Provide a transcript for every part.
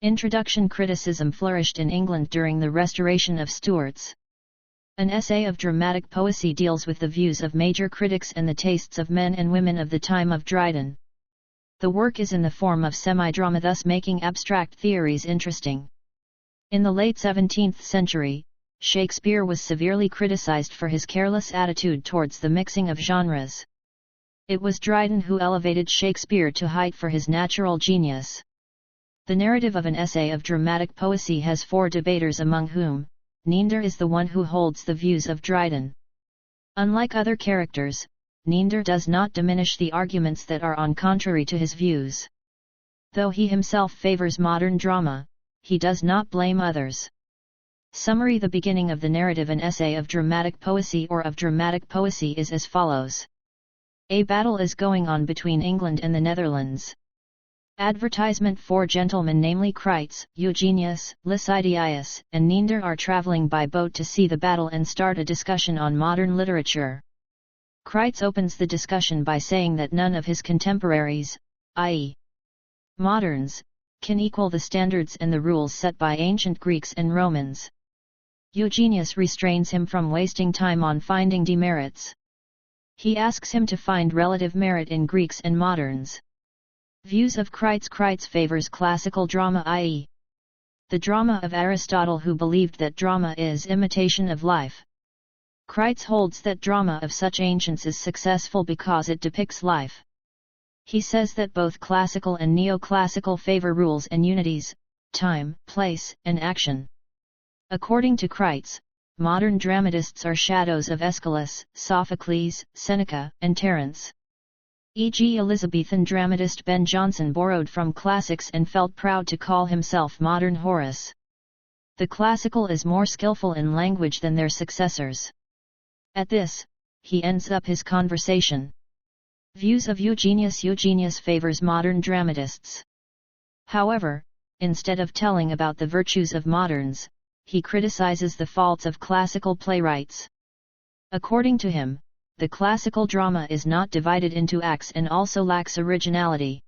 Introduction. Criticism flourished in England during the Restoration of Stuarts. An essay of dramatic poesy deals with the views of major critics and the tastes of men and women of the time of Dryden. The work is in the form of semi-drama, thus making abstract theories interesting. In the late 17th century, Shakespeare was severely criticized for his careless attitude towards the mixing of genres. It was Dryden who elevated Shakespeare to height for his natural genius. The narrative of an essay of dramatic poesy has four debaters, among whom Neander is the one who holds the views of Dryden. Unlike other characters, Neander does not diminish the arguments that are on contrary to his views. Though he himself favors modern drama, he does not blame others. Summary. The beginning of the narrative, an essay of dramatic poesy or of dramatic poesy, is as follows. A battle is going on between England and the Netherlands. Advertisement. Four gentlemen, namely Crites, Eugenius, Lycidius, and Neander, are traveling by boat to see the battle and start a discussion on modern literature. Crites opens the discussion by saying that none of his contemporaries, i.e., moderns, can equal the standards and the rules set by ancient Greeks and Romans. Eugenius restrains him from wasting time on finding demerits. He asks him to find relative merit in Greeks and moderns. Views of Crites. Crites favors classical drama, i.e., the drama of Aristotle, who believed that drama is imitation of life. Crites holds that drama of such ancients is successful because it depicts life. He says that both classical and neoclassical favor rules and unities, time, place, and action. According to Crites, modern dramatists are shadows of Aeschylus, Sophocles, Seneca, and Terence. E.g., Elizabethan dramatist Ben Jonson borrowed from classics and felt proud to call himself modern Horace. The classical is more skillful in language than their successors. At this, he ends up his conversation. Views of Eugenius. Eugenius favors modern dramatists. However, instead of telling about the virtues of moderns, he criticizes the faults of classical playwrights. According to him, the classical drama is not divided into acts and also lacks originality.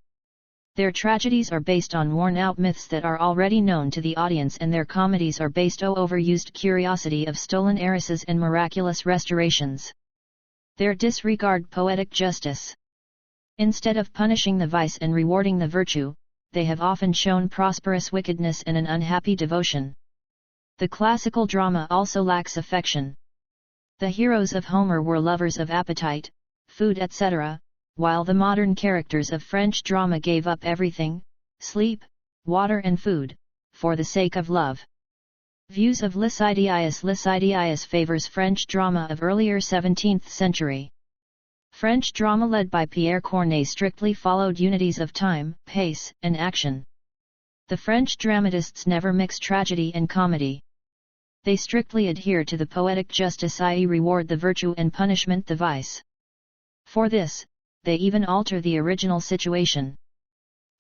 Their tragedies are based on worn-out myths that are already known to the audience, and their comedies are based on overused curiosity of stolen heiresses and miraculous restorations. They disregard poetic justice. Instead of punishing the vice and rewarding the virtue, they have often shown prosperous wickedness and an unhappy devotion. The classical drama also lacks affection. The heroes of Homer were lovers of appetite, food, etc., while the modern characters of French drama gave up everything, sleep, water and food, for the sake of love. Views of Lycidius. Lycidius favors French drama of earlier 17th century. French drama led by Pierre Corneille strictly followed unities of time, pace, and action. The French dramatists never mix tragedy and comedy. They strictly adhere to the poetic justice, i.e., reward the virtue and punishment the vice. For this, they even alter the original situation.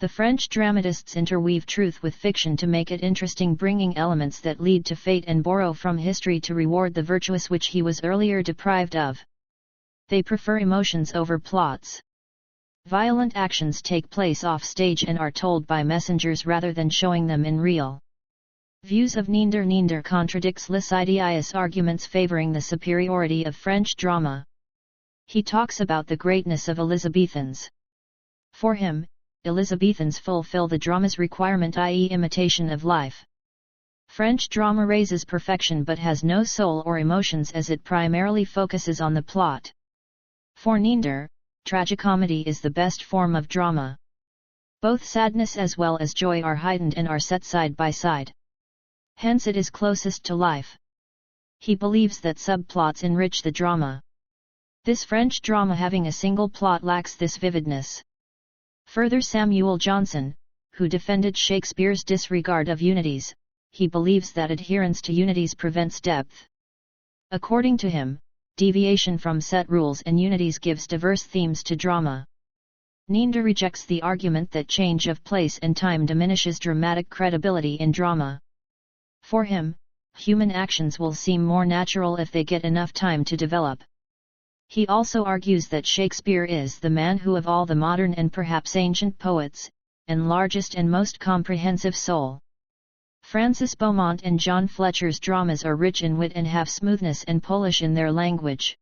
The French dramatists interweave truth with fiction to make it interesting, bringing elements that lead to fate and borrow from history to reward the virtuous which he was earlier deprived of. They prefer emotions over plots. Violent actions take place off stage and are told by messengers rather than showing them in real. Views of Neander. Neander contradicts Lycidius' arguments favoring the superiority of French drama. He talks about the greatness of Elizabethans. For him, Elizabethans fulfill the drama's requirement, i.e., imitation of life. French drama raises perfection but has no soul or emotions, as it primarily focuses on the plot. For Neander, tragicomedy is the best form of drama. Both sadness as well as joy are heightened and are set side by side. Hence it is closest to life. He believes that subplots enrich the drama. This French drama having a single plot lacks this vividness. Further, Samuel Johnson, who defended Shakespeare's disregard of unities, he believes that adherence to unities prevents depth. According to him, deviation from set rules and unities gives diverse themes to drama. Neander rejects the argument that change of place and time diminishes dramatic credibility in drama. For him, human actions will seem more natural if they get enough time to develop. He also argues that Shakespeare is the man who, of all the modern and perhaps ancient poets, and largest and most comprehensive soul. Francis Beaumont and John Fletcher's dramas are rich in wit and have smoothness and polish in their language.